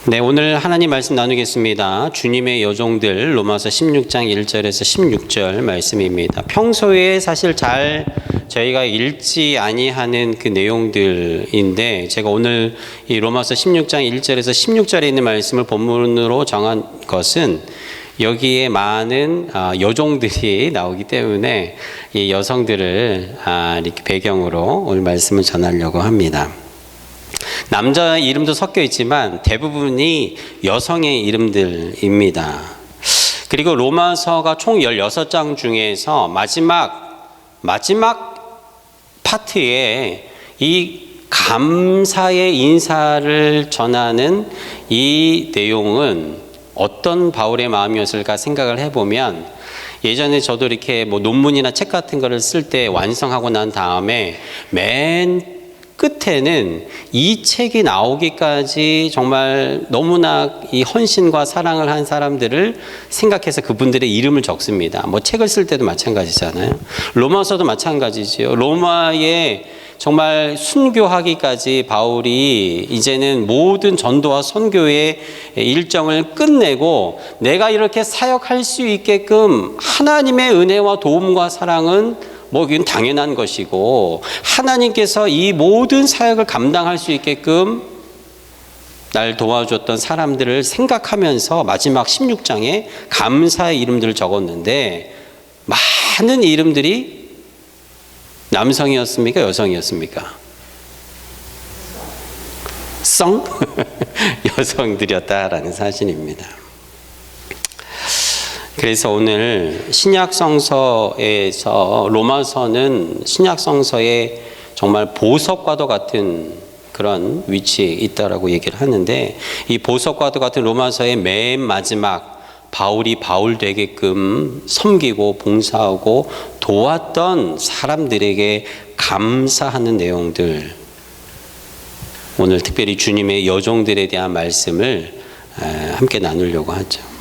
네, 오늘 하나님 말씀 나누겠습니다. 주님의 여종들 로마서 16장 1절에서 16절 말씀입니다. 평소에 사실 잘 저희가 읽지 아니하는 그 내용들인데 제가 오늘 이 로마서 16장 1절에서 16절에 있는 말씀을 본문으로 정한 것은 여기에 많은 여종들이 나오기 때문에 이 여성들을 이렇게 배경으로 오늘 말씀을 전하려고 합니다. 남자 이름도 섞여 있지만 대부분이 여성의 이름들입니다. 그리고 로마서가 총 16장 중에서 마지막 파트에 이 감사의 인사를 전하는 이 내용은 어떤 바울의 마음이었을까 생각을 해보면, 예전에 저도 이렇게 논문이나 책 같은 거를 쓸 때 완성하고 난 다음에 맨 끝에는 이 책이 나오기까지 정말 너무나 이 헌신과 사랑을 한 사람들을 생각해서 그분들의 이름을 적습니다. 책을 쓸 때도 마찬가지잖아요. 로마서도 마찬가지지요. 로마에 정말 순교하기까지 바울이 이제는 모든 전도와 선교의 일정을 끝내고 내가 이렇게 사역할 수 있게끔 하나님의 은혜와 도움과 사랑은 이건 당연한 것이고, 하나님께서 이 모든 사역을 감당할 수 있게끔 날 도와줬던 사람들을 생각하면서 마지막 16장에 감사의 이름들을 적었는데, 많은 이름들이 남성이었습니까? 여성이었습니까? 여성들이었다라는 사실입니다. 그래서 오늘 신약성서에서 로마서는 신약성서의 정말 보석과도 같은 그런 위치에 있다라고 얘기를 하는데, 이 보석과도 같은 로마서의 맨 마지막 바울이 바울 되게끔 섬기고 봉사하고 도왔던 사람들에게 감사하는 내용들, 오늘 특별히 주님의 여종들에 대한 말씀을 함께 나누려고 하죠.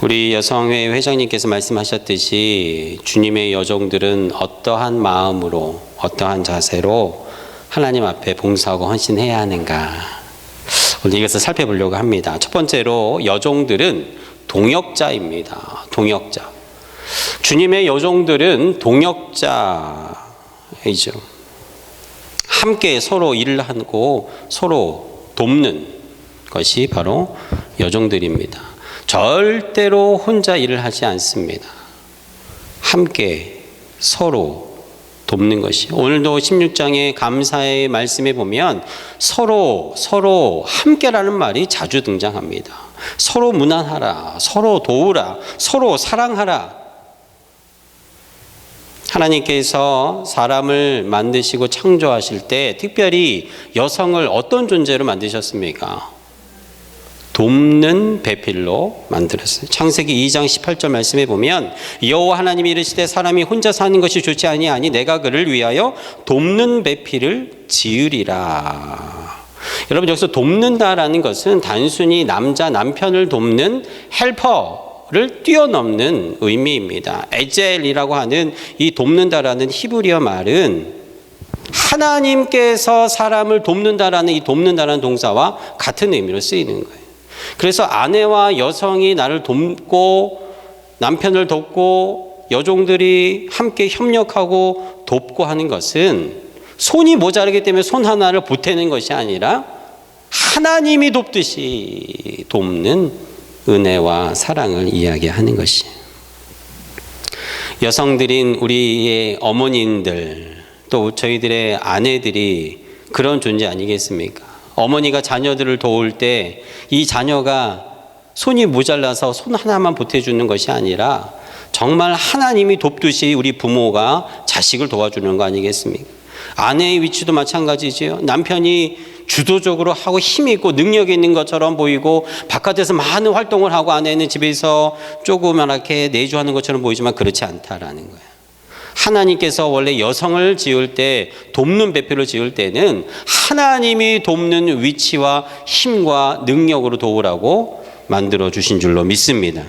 우리 여성회 회장님께서 말씀하셨듯이 주님의 여종들은 어떠한 마음으로, 어떠한 자세로 하나님 앞에 봉사하고 헌신해야 하는가, 오늘 이것을 살펴보려고 합니다. 첫 번째로 여종들은 동역자입니다. 동역자. 주님의 여종들은 동역자이죠. 함께 서로 일을 하고 서로 돕는 것이 바로 여종들입니다. 절대로 혼자 일을 하지 않습니다. 함께 서로 돕는 것이, 오늘도 16장의 감사의 말씀에 보면 서로 함께라는 말이 자주 등장합니다. 서로 문안하라, 서로 도우라, 서로 사랑하라. 하나님께서 사람을 만드시고 창조하실 때 특별히 여성을 어떤 존재로 만드셨습니까? 돕는 배필로 만들었어요. 창세기 2장 18절 말씀에 보면 여호와 하나님이 이르시되 사람이 혼자 사는 것이 좋지 아니하니 내가 그를 위하여 돕는 배필을 지으리라. 여러분, 여기서 돕는다라는 것은 단순히 남편을 돕는 헬퍼를 뛰어넘는 의미입니다. 에젤이라고 하는 이 돕는다라는 히브리어 말은 하나님께서 사람을 돕는다라는 이 돕는다라는 동사와 같은 의미로 쓰이는 거예요. 그래서 아내와 여성이 나를 돕고 남편을 돕고 여종들이 함께 협력하고 돕고 하는 것은 손이 모자르기 때문에 손 하나를 보태는 것이 아니라 하나님이 돕듯이 돕는 은혜와 사랑을 이야기하는 것이에요. 여성들인 우리의 어머님들, 또 저희들의 아내들이 그런 존재 아니겠습니까? 어머니가 자녀들을 도울 때 이 자녀가 손이 모자라서 손 하나만 보태주는 것이 아니라 정말 하나님이 돕듯이 우리 부모가 자식을 도와주는 거 아니겠습니까? 아내의 위치도 마찬가지지요. 남편이 주도적으로 하고 힘이 있고 능력이 있는 것처럼 보이고 바깥에서 많은 활동을 하고 아내는 집에서 조그맣게 내조하는 것처럼 보이지만 그렇지 않다라는 거예요. 하나님께서 원래 여성을 지을 때, 돕는 배필을 지을 때는 하나님이 돕는 위치와 힘과 능력으로 도우라고 만들어 주신 줄로 믿습니다.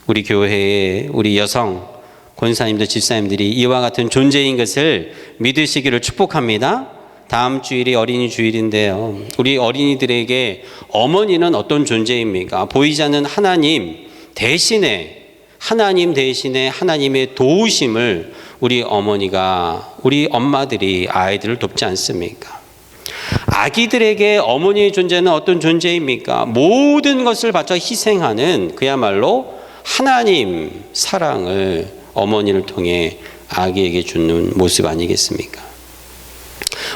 우리 교회의 우리 여성 권사님들, 집사님들이 이와 같은 존재인 것을 믿으시기를 축복합니다. 다음 주일이 어린이 주일인데요. 우리 어린이들에게 어머니는 어떤 존재입니까? 보이지 않는 하나님 대신에 하나님의 도우심을 우리 어머니가, 우리 엄마들이 아이들을 돕지 않습니까? 아기들에게 어머니의 존재는 어떤 존재입니까? 모든 것을 바쳐 희생하는 그야말로 하나님 사랑을 어머니를 통해 아기에게 주는 모습 아니겠습니까?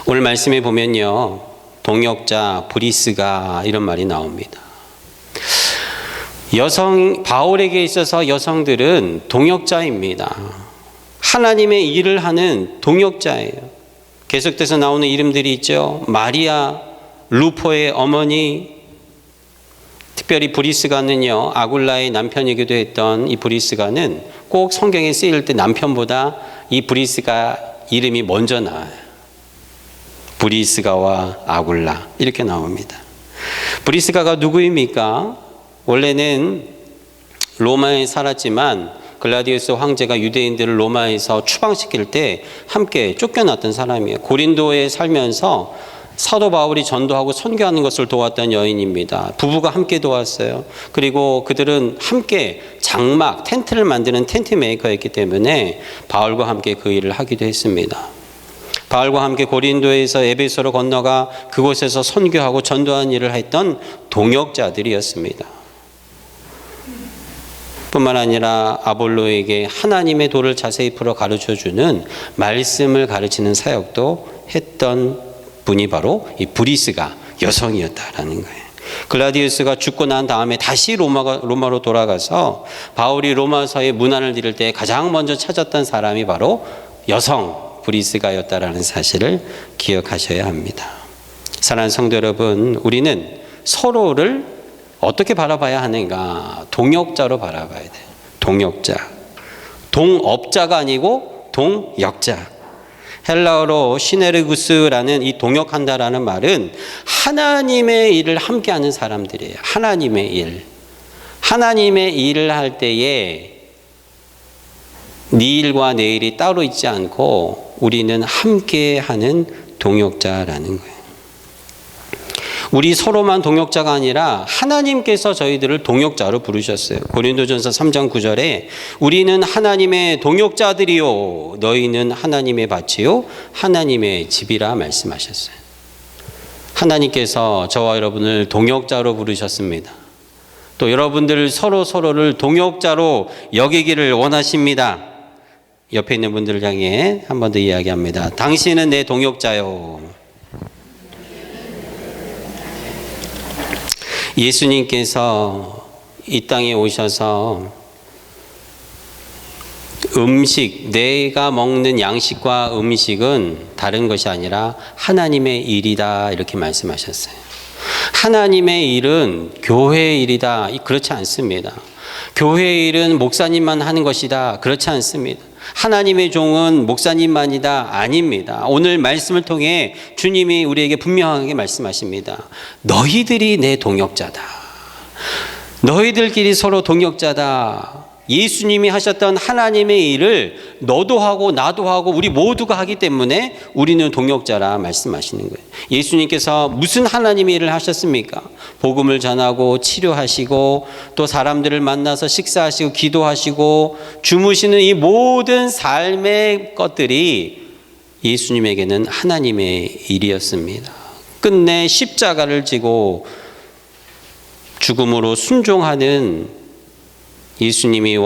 오늘 말씀에 보면요, 동역자, 브리스가 이런 말이 나옵니다. 바울에게 있어서 여성들은 동역자입니다. 하나님의 일을 하는 동역자예요. 계속돼서 나오는 이름들이 있죠. 마리아, 루포의 어머니, 특별히 브리스가는요, 아굴라의 남편이기도 했던 이 브리스가는 꼭 성경에 쓰일 때 남편보다 이 브리스가 이름이 먼저 나와요. 브리스가와 아굴라 이렇게 나옵니다. 브리스가가 누구입니까? 원래는 로마에 살았지만 글라디우스 황제가 유대인들을 로마에서 추방시킬 때 함께 쫓겨났던 사람이에요. 고린도에 살면서 사도 바울이 전도하고 선교하는 것을 도왔던 여인입니다. 부부가 함께 도왔어요. 그리고 그들은 함께 장막, 텐트를 만드는 텐트 메이커였기 때문에 바울과 함께 그 일을 하기도 했습니다. 바울과 함께 고린도에서 에베소로 건너가 그곳에서 선교하고 전도하는 일을 했던 동역자들이었습니다. 뿐만 아니라 아볼로에게 하나님의 도를 자세히 풀어 가르쳐주는 말씀을 가르치는 사역도 했던 분이 바로 이 브리스가 여성이었다라는 거예요. 글라디우스가 죽고 난 다음에 다시 로마로 돌아가서 바울이 로마서의 문안을 드릴 때 가장 먼저 찾았던 사람이 바로 여성 브리스가였다라는 사실을 기억하셔야 합니다. 사랑하는 성도 여러분, 우리는 서로를 어떻게 바라봐야 하는가? 동역자로 바라봐야 돼요. 동역자. 동업자가 아니고 동역자. 헬라어로 시네르구스라는 이 동역한다라는 말은 하나님의 일을 함께하는 사람들이에요. 하나님의 일. 하나님의 일을 할 때에 네 일과 내 일이 따로 있지 않고 우리는 함께하는 동역자라는 거예요. 우리 서로만 동역자가 아니라 하나님께서 저희들을 동역자로 부르셨어요. 고린도전서 3장 9절에 우리는 하나님의 동역자들이요 너희는 하나님의 밭이요 하나님의 집이라 말씀하셨어요. 하나님께서 저와 여러분을 동역자로 부르셨습니다. 또 여러분들 서로를 동역자로 여기기를 원하십니다. 옆에 있는 분들을 향해 한 번 더 이야기합니다. 당신은 내 동역자요. 예수님께서 이 땅에 오셔서 내가 먹는 양식과 음식은 다른 것이 아니라 하나님의 일이다 이렇게 말씀하셨어요. 하나님의 일은 교회의 일이다. 그렇지 않습니다. 교회의 일은 목사님만 하는 것이다. 그렇지 않습니다. 하나님의 종은 목사님만이다. 아닙니다. 오늘 말씀을 통해 주님이 우리에게 분명하게 말씀하십니다. 너희들이 내 동역자다. 너희들끼리 서로 동역자다. 예수님이 하셨던 하나님의 일을 너도 하고 나도 하고 우리 모두가 하기 때문에 우리는 동역자라 말씀하시는 거예요. 예수님께서 무슨 하나님의 일을 하셨습니까? 복음을 전하고 치료하시고 또 사람들을 만나서 식사하시고 기도하시고 주무시는 이 모든 삶의 것들이 예수님에게는 하나님의 일이었습니다. 끝내 십자가를 지고 죽음으로 순종하는 예수님이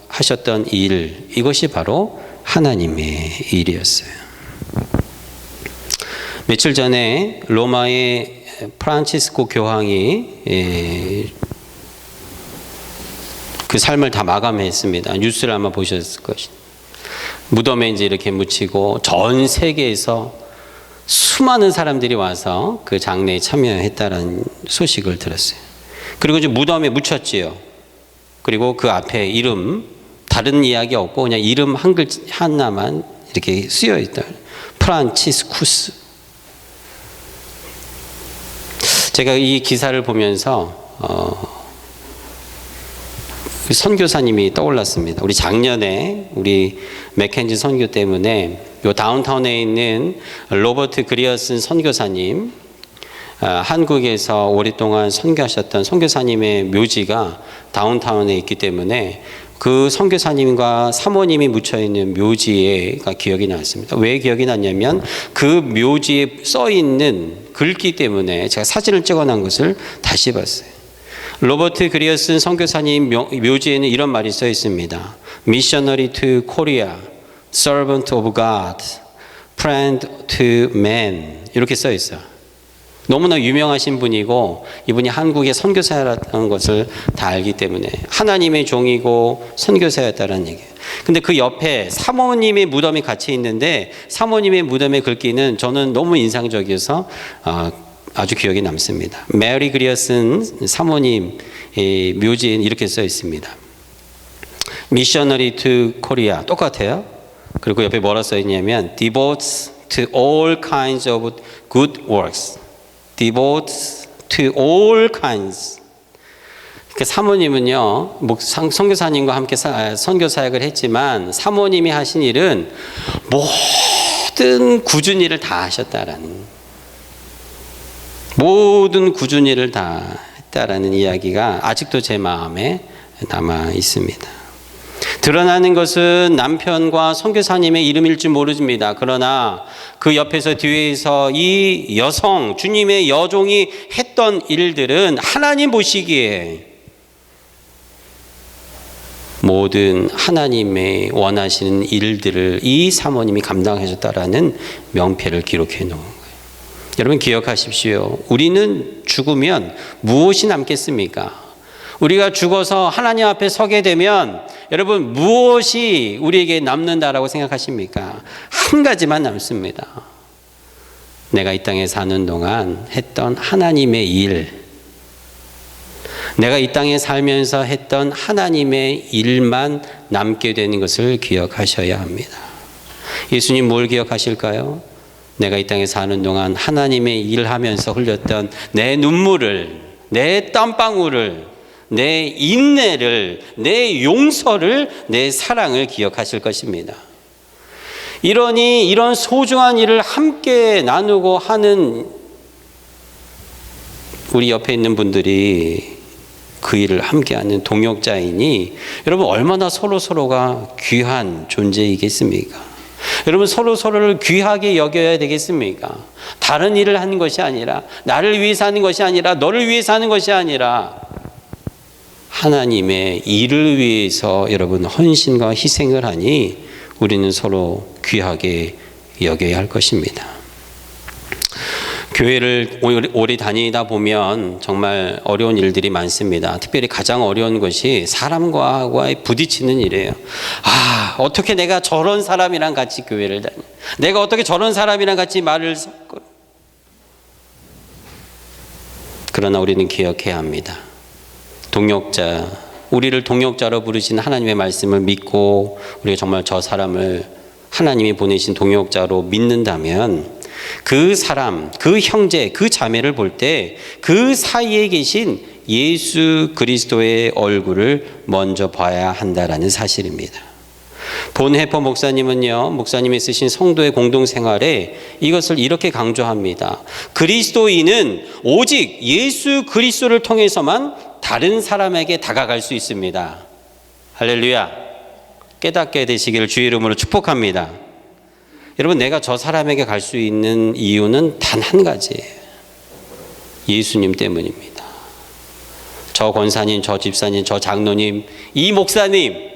하셨던 일, 이것이 바로 하나님의 일이었어요. 며칠 전에 로마의 프란치스코 교황이 그 삶을 다 마감했습니다. 뉴스를 아마 보셨을 것입니다. 무덤에 이제 이렇게 묻히고 전 세계에서 수많은 사람들이 와서 그 장례에 참여했다는 소식을 들었어요. 그리고 이제 무덤에 묻혔지요. 그리고 그 앞에 이름, 다른 이야기 없고 그냥 이름 한 글자 하나만 이렇게 쓰여 있다. 프란치스쿠스. 제가 이 기사를 보면서 그 선교사님이 떠올랐습니다. 우리 작년에 우리 맥켄지 선교 때문에 요 다운타운에 있는 로버트 그리어슨 선교사님, 한국에서 오랫동안 선교하셨던 선교사님의 묘지가 다운타운에 있기 때문에 그 선교사님과 사모님이 묻혀있는 묘지가 기억이 났습니다. 왜 기억이 났냐면 그 묘지에 써있는 글귀 때문에 제가 사진을 찍어놓은 것을 다시 봤어요. 로버트 그리어슨 선교사님 묘지에는 이런 말이 써 있습니다. Missionary to Korea, Servant of God, Friend to Man, 이렇게 써 있어요. 너무나 유명하신 분이고 이분이 한국의 선교사였다는 것을 다 알기 때문에 하나님의 종이고 선교사였다는 얘기예요. 근데 그 옆에 사모님의 무덤이 같이 있는데 사모님의 무덤의 글귀는 저는 너무 인상적이어서 아주 기억에 남습니다. 메리 그리어슨 사모님 묘지에는 이렇게 써 있습니다. Missionary to Korea, 똑같아요. 그리고 옆에 뭐라 써 있냐면 Devotes to all kinds of good works. Devotes to all kinds. 그러니까 사모님은요, 선교사님과 함께 선교 사역을 했지만 사모님이 하신 일은 모든 굳은 일을 다 하셨다라는, 모든 굳은 일을 다 했다라는 이야기가 아직도 제 마음에 남아 있습니다. 드러나는 것은 남편과 선교사님의 이름일지 모릅니다. 그러나 그 옆에서 뒤에서 이 여성, 주님의 여종이 했던 일들은 하나님 보시기에 모든 하나님의 원하시는 일들을 이 사모님이 감당하셨다라는 명패를 기록해 놓은 거예요. 여러분 기억하십시오. 우리는 죽으면 무엇이 남겠습니까? 우리가 죽어서 하나님 앞에 서게 되면 여러분 무엇이 우리에게 남는다라고 생각하십니까? 한 가지만 남습니다. 내가 이 땅에 사는 동안 했던 하나님의 일, 내가 이 땅에 살면서 했던 하나님의 일만 남게 되는 것을 기억하셔야 합니다. 예수님 뭘 기억하실까요? 내가 이 땅에 사는 동안 하나님의 일하면서 흘렸던 내 눈물을, 내 땀방울을, 내 인내를, 내 용서를, 내 사랑을 기억하실 것입니다. 이러니 이런 소중한 일을 함께 나누고 하는 우리 옆에 있는 분들이 그 일을 함께하는 동역자이니 여러분 얼마나 서로가 귀한 존재이겠습니까? 여러분 서로를 귀하게 여겨야 되겠습니까? 다른 일을 하는 것이 아니라, 나를 위해서 하는 것이 아니라, 너를 위해서 하는 것이 아니라 하나님의 일을 위해서 여러분 헌신과 희생을 하니 우리는 서로 귀하게 여겨야 할 것입니다. 교회를 오래 다니다 보면 정말 어려운 일들이 많습니다. 특별히 가장 어려운 것이 사람과의 부딪히는 일이에요. 어떻게 내가 저런 사람이랑 같이 교회를 다니? 내가 어떻게 저런 사람이랑 같이 말을 섞어? 그러나 우리는 기억해야 합니다. 동역자, 우리를 동역자로 부르신 하나님의 말씀을 믿고 우리가 정말 저 사람을 하나님이 보내신 동역자로 믿는다면 그 사람, 그 형제, 그 자매를 볼 때 그 사이에 계신 예수 그리스도의 얼굴을 먼저 봐야 한다라는 사실입니다. 본해퍼 목사님은요, 목사님이 쓰신 성도의 공동생활에 이것을 이렇게 강조합니다. 그리스도인은 오직 예수 그리스도를 통해서만 다른 사람에게 다가갈 수 있습니다. 할렐루야. 깨닫게 되시기를 주의 이름으로 축복합니다. 여러분, 내가 저 사람에게 갈 수 있는 이유는 단 한 가지예요. 예수님 때문입니다. 저 권사님, 저 집사님, 저 장로님, 이 목사님,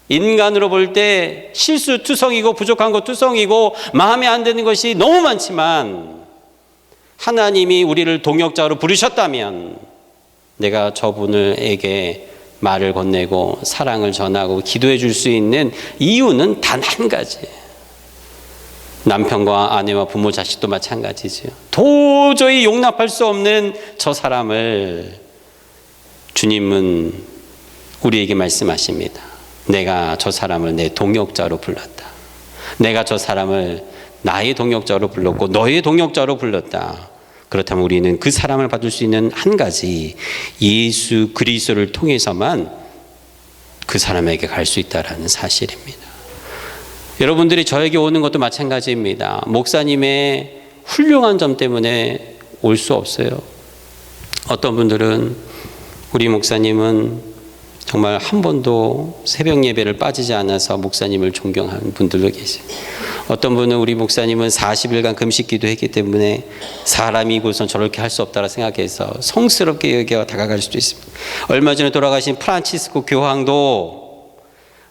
인간으로 볼 때 실수투성이고 부족한 것 투성이고 마음에 안 드는 것이 너무 많지만 하나님이 우리를 동역자로 부르셨다면 내가 저분에게 말을 건네고 사랑을 전하고 기도해 줄 수 있는 이유는 단 한 가지예요. 남편과 아내와 부모 자식도 마찬가지죠. 도저히 용납할 수 없는 저 사람을 주님은 우리에게 말씀하십니다. 내가 저 사람을 내 동역자로 불렀다. 내가 저 사람을 나의 동역자로 불렀고 너의 동역자로 불렀다. 그렇다면 우리는 그 사람을 받을 수 있는 한 가지, 예수 그리스도를 통해서만 그 사람에게 갈 수 있다라는 사실입니다. 여러분들이 저에게 오는 것도 마찬가지입니다. 목사님의 훌륭한 점 때문에 올 수 없어요. 어떤 분들은 우리 목사님은 정말 한 번도 새벽 예배를 빠지지 않아서 목사님을 존경하는 분들도 계세요. 어떤 분은 우리 목사님은 40일간 금식 기도했기 때문에 사람이고선 저렇게 할 수 없다라 생각해서 성스럽게 여겨 다가갈 수도 있습니다. 얼마 전에 돌아가신 프란치스코 교황도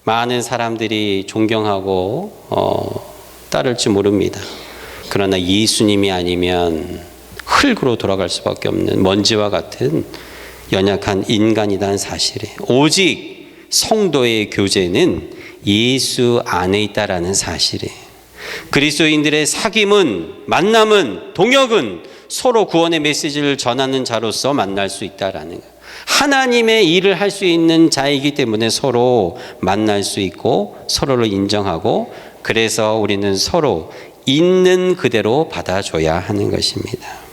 많은 사람들이 존경하고 따를지 모릅니다. 그러나 예수님이 아니면 흙으로 돌아갈 수밖에 없는 먼지와 같은 연약한 인간이라는 사실에 오직 성도의 교제는 예수 안에 있다라는 사실에 그리스도인들의 사귐은 만남은 동역은 서로 구원의 메시지를 전하는 자로서 만날 수 있다라는 것. 하나님의 일을 할 수 있는 자이기 때문에 서로 만날 수 있고 서로를 인정하고 그래서 우리는 서로 있는 그대로 받아줘야 하는 것입니다.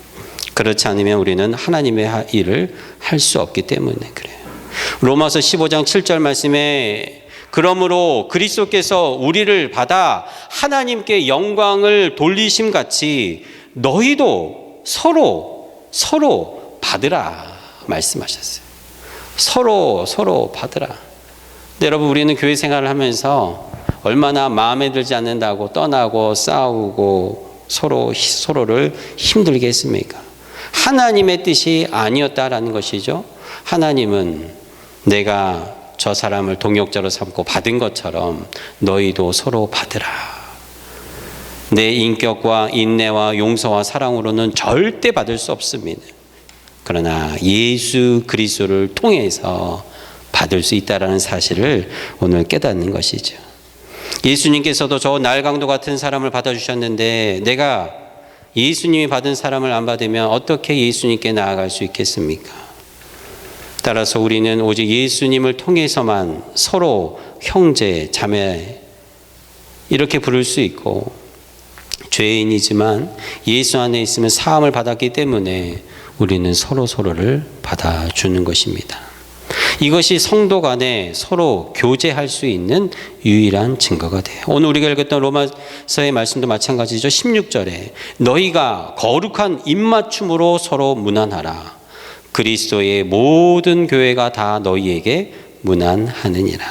그렇지 않으면 우리는 하나님의 일을 할 수 없기 때문에 그래요. 로마서 15장 7절 말씀에 그러므로 그리스도께서 우리를 받아 하나님께 영광을 돌리심 같이 너희도 서로 받으라 말씀하셨어요. 서로 받으라. 근데 여러분 우리는 교회 생활을 하면서 얼마나 마음에 들지 않는다고 떠나고 싸우고 서로를 힘들게 했습니까? 하나님의 뜻이 아니었다라는 것이죠. 하나님은 내가 저 사람을 동역자로 삼고 받은 것처럼 너희도 서로 받으라. 내 인격과 인내와 용서와 사랑으로는 절대 받을 수 없습니다. 그러나 예수 그리스도를 통해서 받을 수 있다라는 사실을 오늘 깨닫는 것이죠. 예수님께서도 저 날강도 같은 사람을 받아주셨는데 내가 예수님이 받은 사람을 안 받으면 어떻게 예수님께 나아갈 수 있겠습니까? 따라서 우리는 오직 예수님을 통해서만 서로 형제, 자매 이렇게 부를 수 있고 죄인이지만 예수 안에 있으면 사함을 받았기 때문에 우리는 서로를 받아주는 것입니다. 이것이 성도 간에 서로 교제할 수 있는 유일한 증거가 돼요. 오늘 우리가 읽었던 로마서의 말씀도 마찬가지죠. 16절에 너희가 거룩한 입맞춤으로 서로 문안하라. 그리스도의 모든 교회가 다 너희에게 문안하느니라.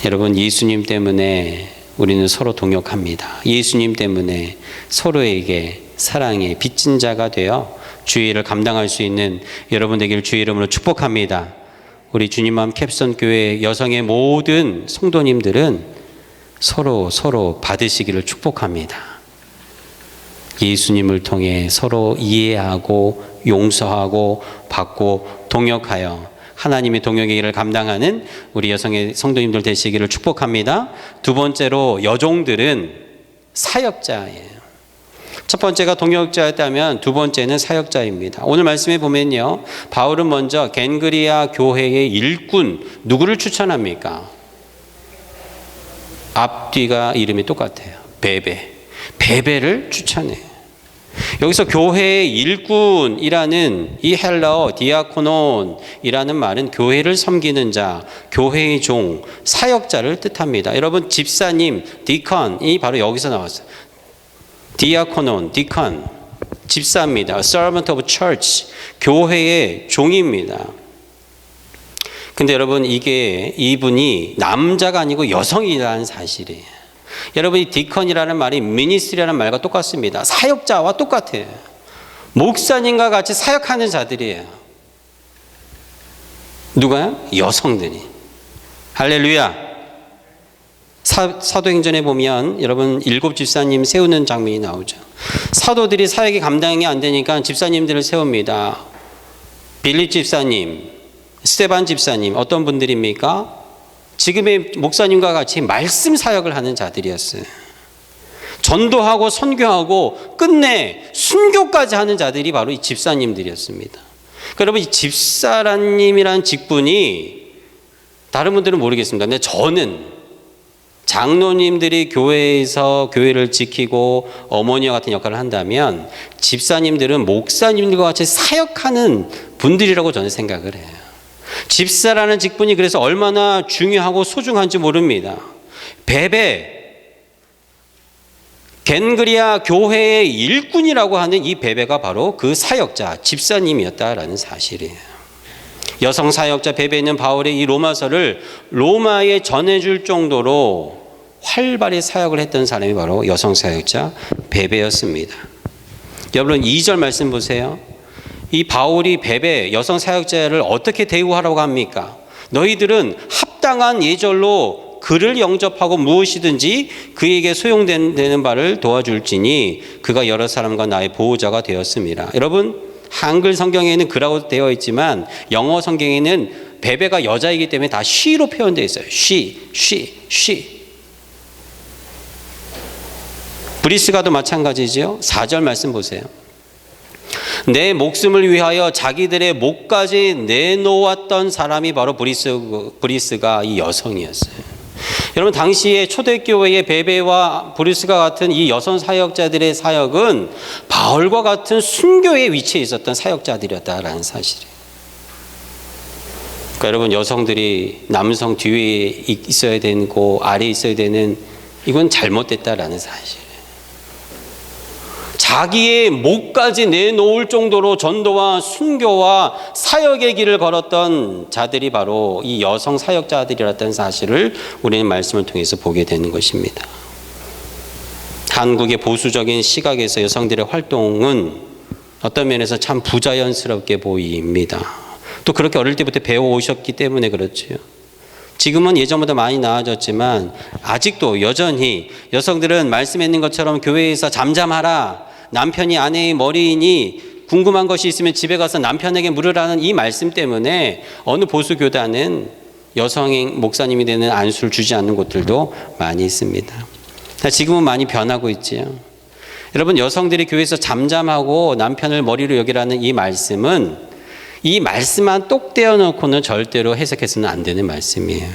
여러분 예수님 때문에 우리는 서로 동역합니다. 예수님 때문에 서로에게 사랑의 빚진 자가 되어 주의 일을 감당할 수 있는 여러분 되기를 주의 이름으로 축복합니다. 우리 주님맘 캡선 교회 여성의 모든 성도님들은 서로 받으시기를 축복합니다. 예수님을 통해 서로 이해하고 용서하고 받고 동역하여 하나님의 동역의 일을 감당하는 우리 여성의 성도님들 되시기를 축복합니다. 두 번째로 여종들은 사역자예요. 첫 번째가 동역자였다면 두 번째는 사역자입니다. 오늘 말씀에 보면요, 바울은 먼저 겐그리아 교회의 일꾼 누구를 추천합니까? 앞뒤가 이름이 똑같아요. 베베를 추천해요. 여기서 교회의 일꾼이라는 이 헬라어 디아코논이라는 말은 교회를 섬기는 자, 교회의 종, 사역자를 뜻합니다. 여러분 집사님, 디컨이 바로 여기서 나왔어요. 디아코논, 디컨, 집사입니다. Servant of Church, 교회의 종입니다. 근데 여러분 이분이 남자가 아니고 여성이라는 사실이에요. 여러분 이 디컨이라는 말이 미니스트리라는 말과 똑같습니다. 사역자와 똑같아요. 목사님과 같이 사역하는 자들이에요. 누가요? 여성들이. 할렐루야. 사도행전에 보면 여러분 7 집사님 세우는 장면이 나오죠. 사도들이 사역이 감당이 안 되니까 집사님들을 세웁니다. 빌립 집사님, 스데반 집사님 어떤 분들입니까? 지금의 목사님과 같이 말씀 사역을 하는 자들이었어요. 전도하고 선교하고 끝내 순교까지 하는 자들이 바로 이 집사님들이었습니다. 여러분 이 집사라님이라는 직분이 다른 분들은 모르겠습니다. 근데 저는 장로님들이 교회에서 교회를 지키고 어머니와 같은 역할을 한다면 집사님들은 목사님들과 같이 사역하는 분들이라고 저는 생각을 해요. 집사라는 직분이 그래서 얼마나 중요하고 소중한지 모릅니다. 베베, 겐그리아 교회의 일꾼이라고 하는 이 베베가 바로 그 사역자, 집사님이었다라는 사실이에요. 여성 사역자 베베는 바울의 이 로마서를 로마에 전해줄 정도로 활발히 사역을 했던 사람이 바로 여성 사역자 베베였습니다. 여러분 2절 말씀 보세요. 이 바울이 베베 여성 사역자를 어떻게 대우하라고 합니까? 너희들은 합당한 예절로 그를 영접하고 무엇이든지 그에게 소용되는 바를 도와줄지니 그가 여러 사람과 나의 보호자가 되었습니다. 여러분 한글 성경에는 그라고 되어 있지만 영어 성경에는 베베가 여자이기 때문에 다 she로 표현되어 있어요. she. 브리스가도 마찬가지죠. 4절 말씀 보세요. 내 목숨을 위하여 자기들의 목까지 내놓았던 사람이 바로 브리스가 이 여성이었어요. 여러분 당시에 초대교회의 베베와 브리스가 같은 이 여성 사역자들의 사역은 바울과 같은 순교의 위치에 있었던 사역자들이었다라는 사실이에요. 그러니까 여러분 여성들이 남성 뒤에 있어야 되고 아래에 있어야 되는 이건 잘못됐다라는 사실. 자기의 목까지 내놓을 정도로 전도와 순교와 사역의 길을 걸었던 자들이 바로 이 여성 사역자들이었다는 사실을 우리는 말씀을 통해서 보게 되는 것입니다. 한국의 보수적인 시각에서 여성들의 활동은 어떤 면에서 참 부자연스럽게 보입니다. 또 그렇게 어릴 때부터 배워오셨기 때문에 그렇죠. 지금은 예전보다 많이 나아졌지만 아직도 여전히 여성들은 말씀에 있는 것처럼 교회에서 잠잠하라, 남편이 아내의 머리이니 궁금한 것이 있으면 집에 가서 남편에게 물으라는 이 말씀 때문에 어느 보수 교단은 여성의 목사님이 되는 안수를 주지 않는 곳들도 많이 있습니다. 지금은 많이 변하고 있지요. 여러분 여성들이 교회에서 잠잠하고 남편을 머리로 여기라는 이 말씀은 이 말씀만 똑 떼어놓고는 절대로 해석해서는 안 되는 말씀이에요.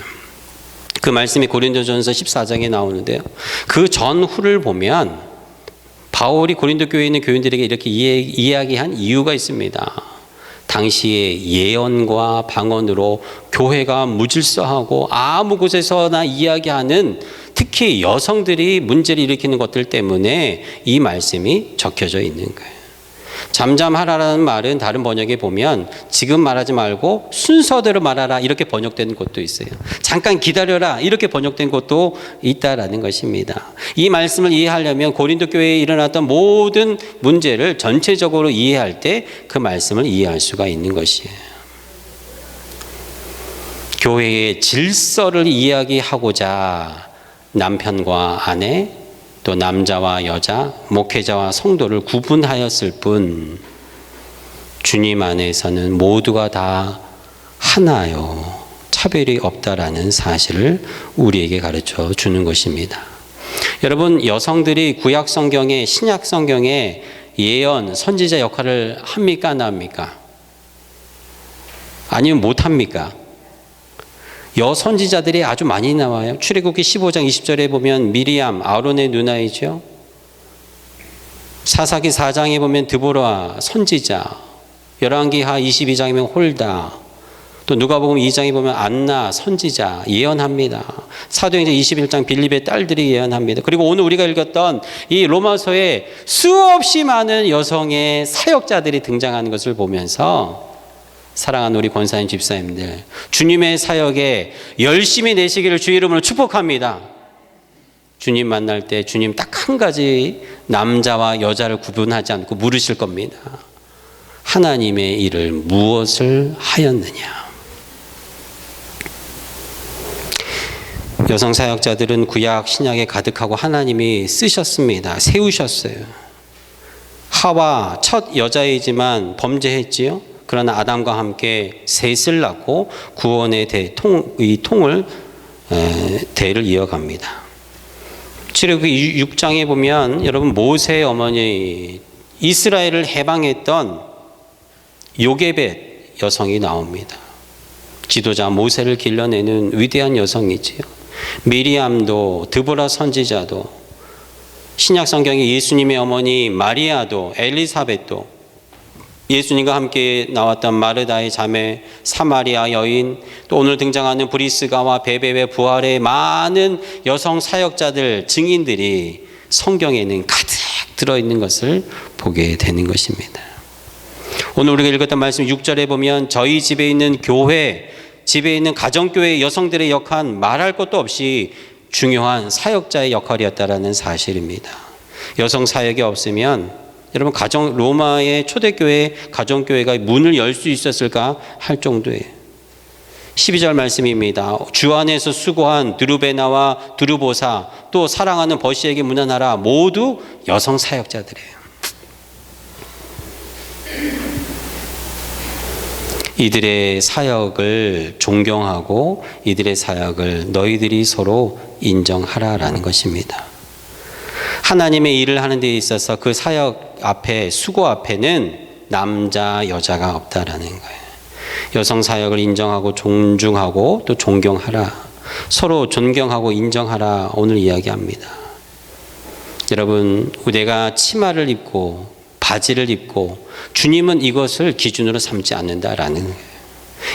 그 말씀이 고린도전서 14장에 나오는데요. 그 전후를 보면 바울이 고린도 교회에 있는 교인들에게 이렇게 이야기한 이유가 있습니다. 당시의 예언과 방언으로 교회가 무질서하고 아무 곳에서나 이야기하는 특히 여성들이 문제를 일으키는 것들 때문에 이 말씀이 적혀져 있는 거예요. 잠잠하라는 말은 다른 번역에 보면 지금 말하지 말고 순서대로 말하라 이렇게 번역되는 것도 있어요. 잠깐 기다려라 이렇게 번역된 것도 있다라는 것입니다. 이 말씀을 이해하려면 고린도 교회에 일어났던 모든 문제를 전체적으로 이해할 때 그 말씀을 이해할 수가 있는 것이에요. 교회의 질서를 이야기하고자 남편과 아내 또 남자와 여자, 목회자와 성도를 구분하였을 뿐 주님 안에서는 모두가 다 하나요. 차별이 없다라는 사실을 우리에게 가르쳐 주는 것입니다. 여러분 여성들이 구약 성경에 신약 성경에 예언, 선지자 역할을 합니까? 안 합니까? 아니면 못합니까? 여선지자들이 아주 많이 나와요. 출애굽기 15장 20절에 보면 미리암, 아론의 누나이죠. 사사기 4장에 보면 드보라 선지자, 열왕기하 22장이면 홀다, 또 누가복음 2장에 보면 안나 선지자 예언합니다. 사도행전 21장 빌립의 딸들이 예언합니다. 그리고 오늘 우리가 읽었던 이 로마서에 수없이 많은 여성의 사역자들이 등장하는 것을 보면서 사랑하는 우리 권사님 집사님들 주님의 사역에 열심히 내시기를 주의 이름으로 축복합니다. 주님 만날 때 주님 딱 한 가지 남자와 여자를 구분하지 않고 물으실 겁니다. 하나님의 일을 무엇을 하였느냐. 여성 사역자들은 구약 신약에 가득하고 하나님이 쓰셨습니다. 세우셨어요. 하와 첫 여자이지만 범죄했지요. 그러나 아담과 함께 셋을 낳고 구원의 대를 이어갑니다. 출애굽기 6장에 보면 여러분 모세의 어머니 이스라엘을 해방했던 요게벳 여성이 나옵니다. 지도자 모세를 길러내는 위대한 여성이지요. 미리암도 드보라 선지자도 신약 성경의 예수님의 어머니 마리아도 엘리사벳도 예수님과 함께 나왔던 마르다의 자매, 사마리아 여인, 또 오늘 등장하는 브리스가와 베베의 부활의 많은 여성 사역자들, 증인들이 성경에는 가득 들어있는 것을 보게 되는 것입니다. 오늘 우리가 읽었던 말씀 6절에 보면 저희 집에 있는 교회, 집에 있는 가정교회 여성들의 역할은 말할 것도 없이 중요한 사역자의 역할이었다라는 사실입니다. 여성 사역이 없으면 여러분 로마의 초대교회 가정교회가 문을 열 수 있었을까 할 정도예요. 12절 말씀입니다. 주 안에서 수고한 드루베나와 드루보사 또 사랑하는 버시에게 문안하라. 모두 여성 사역자들이에요. 이들의 사역을 존경하고 이들의 사역을 너희들이 서로 인정하라라는 것입니다. 하나님의 일을 하는 데 있어서 그 사역 앞에, 수고 앞에는 남자, 여자가 없다라는 거예요. 여성 사역을 인정하고 존중하고 또 존경하라. 서로 존경하고 인정하라. 오늘 이야기합니다. 여러분, 내가 치마를 입고 바지를 입고 주님은 이것을 기준으로 삼지 않는다라는 거예요.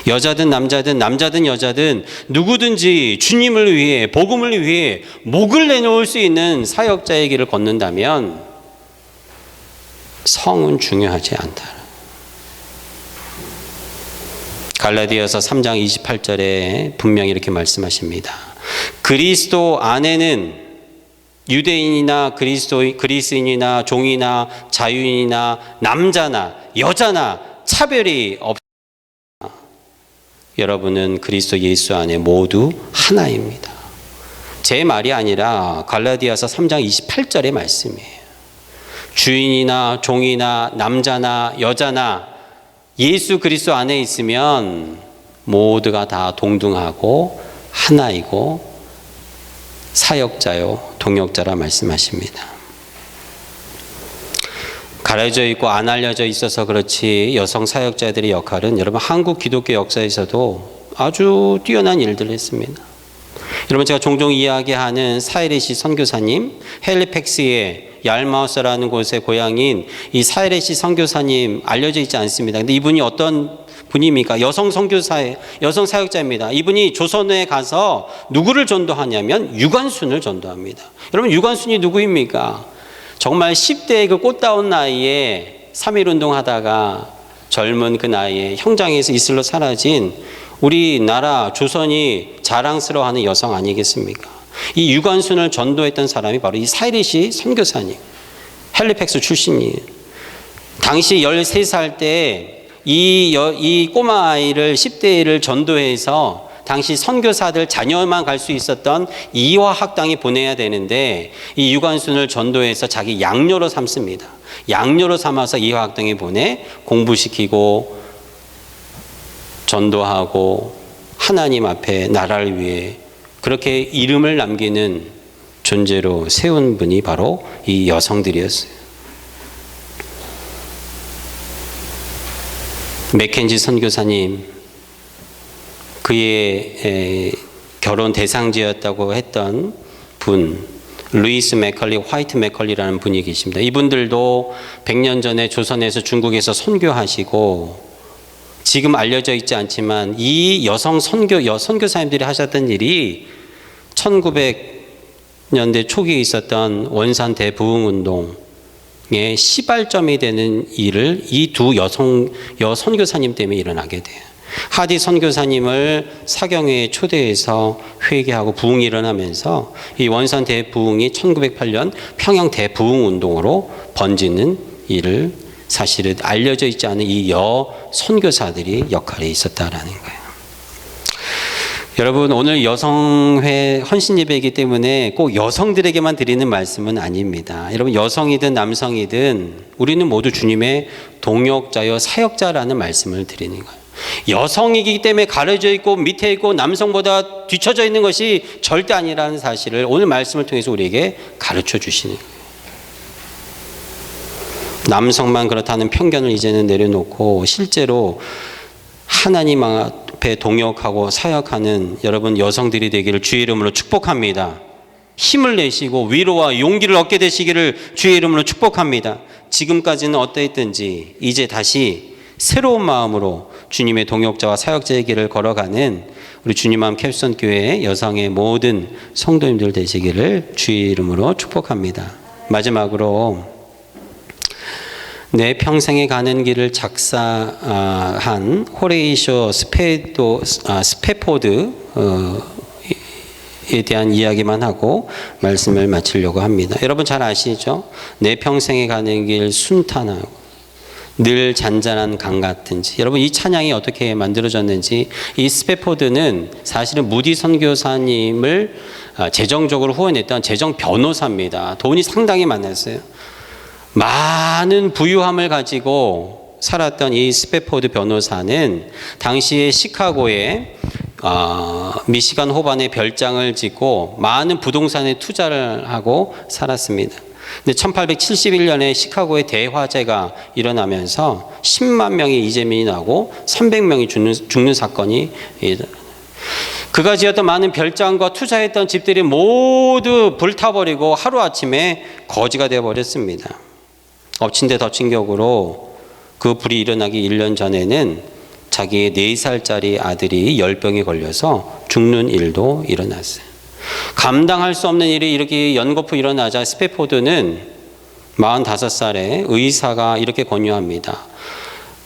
여자든 남자든 여자든 누구든지 주님을 위해, 복음을 위해 목을 내놓을 수 있는 사역자의 길을 걷는다면 성은 중요하지 않다. 갈라디아서 3장 28절에 분명히 이렇게 말씀하십니다. 그리스도 안에는 유대인이나 그리스인이나 종이나 자유인이나 남자나 여자나 차별이 없습니다. 여러분은 그리스도 예수 안에 모두 하나입니다. 제 말이 아니라 갈라디아서 3장 28절의 말씀이에요. 주인이나 종이나 남자나 여자나 예수 그리스도 안에 있으면 모두가 다 동등하고 하나이고 사역자요 동역자라 말씀하십니다. 가려져 있고 안 알려져 있어서 그렇지 여성 사역자들의 역할은 여러분 한국 기독교 역사에서도 아주 뛰어난 일들을 했습니다. 여러분 제가 종종 이야기하는 사이레시 선교사님, 헬리팩스의 얄마우스라는 곳의 고향인 이 사이레시 선교사님 알려져 있지 않습니다. 근데 이분이 어떤 분입니까? 여성 선교사의 여성 사역자입니다. 이분이 조선에 가서 누구를 전도하냐면 유관순을 전도합니다. 여러분 유관순이 누구입니까? 정말 10대의 그 꽃다운 나이에 3.1운동 하다가 젊은 그 나이에 형장에서 이슬로 사라진 우리나라 조선이 자랑스러워하는 여성 아니겠습니까? 이 유관순을 전도했던 사람이 바로 이 사이리시 선교사님, 헬리팩스 출신이에요. 당시 13살 때 이 꼬마 아이를 10대를 전도해서 당시 선교사들 자녀만 갈 수 있었던 이화학당에 보내야 되는데 이 유관순을 전도해서 자기 양녀로 삼습니다. 양녀로 삼아서 이화학당에 보내 공부시키고 전도하고 하나님 앞에 나라를 위해 그렇게 이름을 남기는 존재로 세운 분이 바로 이 여성들이었어요. 맥켄지 선교사님, 그의 결혼 대상지였다고 했던 분, 루이스 맥컬리, 화이트 맥컬리라는 분이 계십니다. 이분들도 100년 전에 조선에서 중국에서 선교하시고 지금 알려져 있지 않지만 이 여성 선교사님들이 하셨던 일이 1900년대 초기에 있었던 원산 대부흥운동의 시발점이 되는 일을 이 두 선교사님 때문에 일어나게 돼요. 하디 선교사님을 사경회에 초대해서 회개하고 부흥이 일어나면서 이 원산 대부흥이 1908년 평양 대부흥운동으로 번지는 일을 사실은 알려져 있지 않은 이 선교사들이 역할이 있었다라는 거예요. 여러분 오늘 여성회 헌신 예배이기 때문에 꼭 여성들에게만 드리는 말씀은 아닙니다. 여러분 여성이든 남성이든 우리는 모두 주님의 동역자여 사역자라는 말씀을 드리는 거예요. 여성이기 때문에 가려져 있고 밑에 있고 남성보다 뒤처져 있는 것이 절대 아니라는 사실을 오늘 말씀을 통해서 우리에게 가르쳐 주시는 거예요. 남성만 그렇다는 편견을 이제는 내려놓고 실제로 하나님 앞에 동역하고 사역하는 여러분 여성들이 되기를 주의 이름으로 축복합니다. 힘을 내시고 위로와 용기를 얻게 되시기를 주의 이름으로 축복합니다. 지금까지는 어떠했든지 이제 다시 새로운 마음으로 주님의 동역자와 사역자의 길을 걸어가는 우리 주님암 캡슨교회 여성의 모든 성도님들 되시기를 주의 이름으로 축복합니다. 마지막으로 내 평생에 가는 길을 작사한 호레이쇼 스페포드에 대한 이야기만 하고 말씀을 마치려고 합니다. 여러분 잘 아시죠? 내 평생에 가는 길 순탄하고 늘 잔잔한 강 같은지. 여러분 이 찬양이 어떻게 만들어졌는지, 이 스페포드는 사실은 무디 선교사님을 재정적으로 후원했던 재정 변호사입니다. 돈이 상당히 많았어요. 많은 부유함을 가지고 살았던 이 스페포드 변호사는 당시에 시카고에 미시간 호반에 별장을 짓고 많은 부동산에 투자를 하고 살았습니다. 근데 1871년에 시카고에 대화재가 일어나면서 10만 명의 이재민이 나고 300명이 죽는 사건이, 그가 지었던 많은 별장과 투자했던 집들이 모두 불타버리고 하루아침에 거지가 되어버렸습니다. 엎친 데 덮친 격으로 그 불이 일어나기 1년 전에는 자기의 4살짜리 아들이 열병에 걸려서 죽는 일도 일어났어요. 감당할 수 없는 일이 이렇게 연거푸 일어나자 스페포드는 45살에 의사가 이렇게 권유합니다.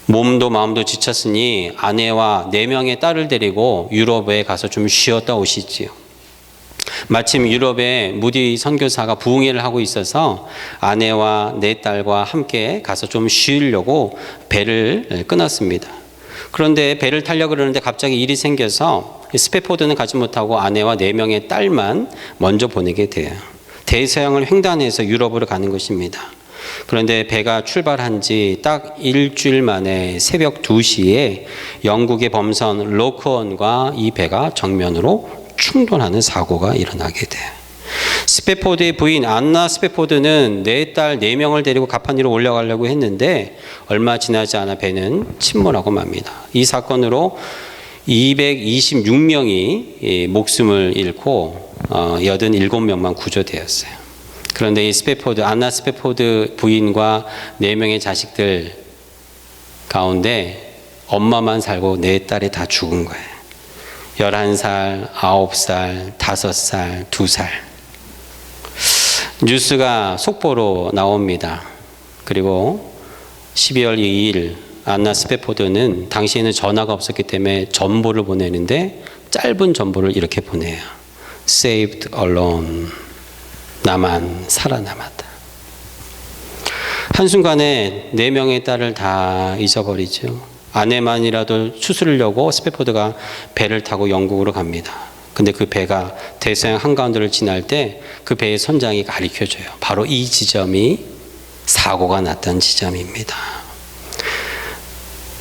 몸도 마음도 지쳤으니 아내와 4명의 딸을 데리고 유럽에 가서 좀 쉬었다 오시지요. 마침 유럽에 무디 선교사가 부흥회를 하고 있어서 아내와 4딸과 함께 가서 좀 쉬려고 배를 끊었습니다. 그런데 배를 타려고 그러는데 갑자기 일이 생겨서 스페포드는 가지 못하고 아내와 4명의 딸만 먼저 보내게 돼요. 대서양을 횡단해서 유럽으로 가는 것입니다. 그런데 배가 출발한 지 딱 일주일 만에 새벽 2시에 영국의 범선 로크원과 이 배가 정면으로 충돌하는 사고가 일어나게 돼요. 스페포드의 부인 안나 스페포드는 4딸 4명을 데리고 가판위로 올라가려고 했는데 얼마 지나지 않아 배는 침몰하고 맙니다. 이 사건으로 226명이 목숨을 잃고 87명만 구조되었어요. 그런데 이 안나 스페포드 부인과 4명의 자식들 가운데 엄마만 살고 4딸이 다 죽은 거예요. 11살, 9살, 5살, 2살. 뉴스가 속보로 나옵니다. 그리고 12월 2일 안나 스페포드는 당시에는 전화가 없었기 때문에 전보를 보내는데 짧은 전보를 이렇게 보내요. Saved alone. 나만 살아남았다. 한순간에 4명의 딸을 다 잊어버리죠. 아내만이라도 추스르려고 스페포드가 배를 타고 영국으로 갑니다. 근데 그 배가 대서양 한가운데를 지날 때 그 배의 선장이 가리켜줘요. 바로 이 지점이 사고가 났던 지점입니다.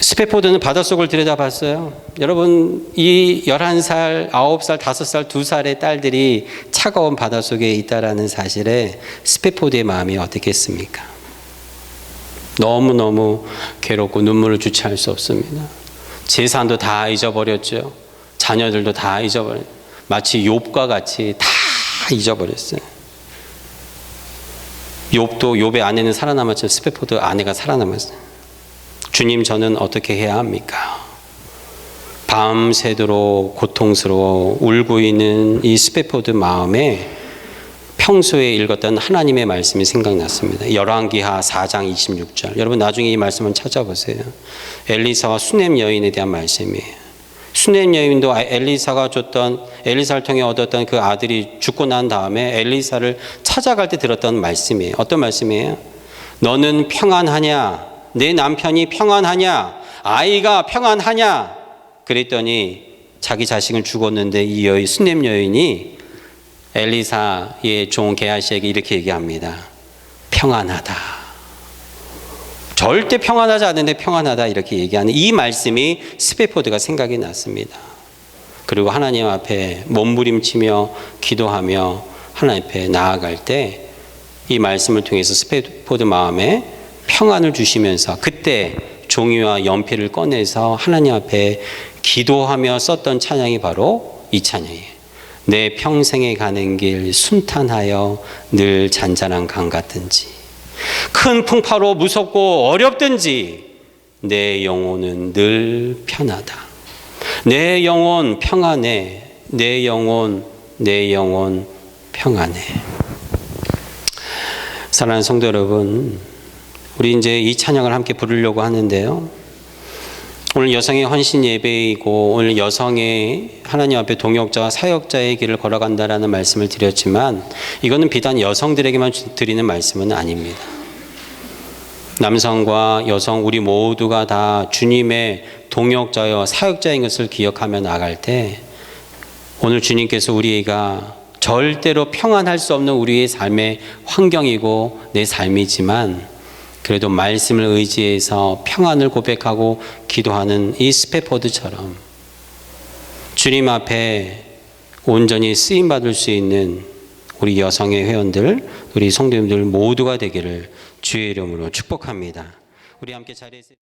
스페포드는 바닷속을 들여다봤어요. 여러분, 이 11살, 9살, 5살, 2살의 딸들이 차가운 바닷속에 있다라는 사실에 스페포드의 마음이 어떻겠습니까? 너무너무 괴롭고 눈물을 주체할 수 없습니다. 재산도 다 잊어버렸죠. 자녀들도 다 잊어버렸어요. 마치 욥과 같이 다 잊어버렸어요. 욥의 아내는 살아남았지만 스페포드 아내가 살아남았어요. 주님, 저는 어떻게 해야 합니까? 밤새도록 고통스러워 울고 있는 이 스페포드 마음에 평소에 읽었던 하나님의 말씀이 생각났습니다. 열왕기하 4장 26절. 여러분 나중에 이 말씀을 찾아보세요. 엘리사와 수넴 여인에 대한 말씀이에요. 수넴 여인도 엘리사를 통해 얻었던 그 아들이 죽고 난 다음에 엘리사를 찾아갈 때 들었던 말씀이에요. 어떤 말씀이에요? 너는 평안하냐? 내 남편이 평안하냐? 아이가 평안하냐? 그랬더니 자기 자식은 죽었는데 이 수넴 여인이 엘리사의 종 게하시에게 이렇게 얘기합니다. 평안하다. 절대 평안하지 않은데 평안하다 이렇게 얘기하는 이 말씀이 스페포드가 생각이 났습니다. 그리고 하나님 앞에 몸부림치며 기도하며 하나님 앞에 나아갈 때 이 말씀을 통해서 스페포드 마음에 평안을 주시면서 그때 종이와 연필을 꺼내서 하나님 앞에 기도하며 썼던 찬양이 바로 이 찬양이에요. 내 평생에 가는 길 순탄하여 늘 잔잔한 강 같은지. 큰 풍파로 무섭고 어렵든지 내 영혼은 늘 편하다. 내 영혼 평안해. 내 영혼 평안해. 사랑하는 성도 여러분, 우리 이제 이 찬양을 함께 부르려고 하는데요. 오늘 여성의 헌신 예배이고 오늘 여성의 하나님 앞에 동역자와 사역자의 길을 걸어간다라는 말씀을 드렸지만 이거는 비단 여성들에게만 드리는 말씀은 아닙니다. 남성과 여성 우리 모두가 다 주님의 동역자여 사역자인 것을 기억하며 나갈 때 오늘 주님께서 우리가 절대로 평안할 수 없는 우리의 삶의 환경이고 내 삶이지만 그래도 말씀을 의지해서 평안을 고백하고 기도하는 이 스페포드처럼 주님 앞에 온전히 쓰임받을 수 있는 우리 여성의 회원들, 우리 성도님들 모두가 되기를 주의 이름으로 축복합니다. 우리 함께 자리에서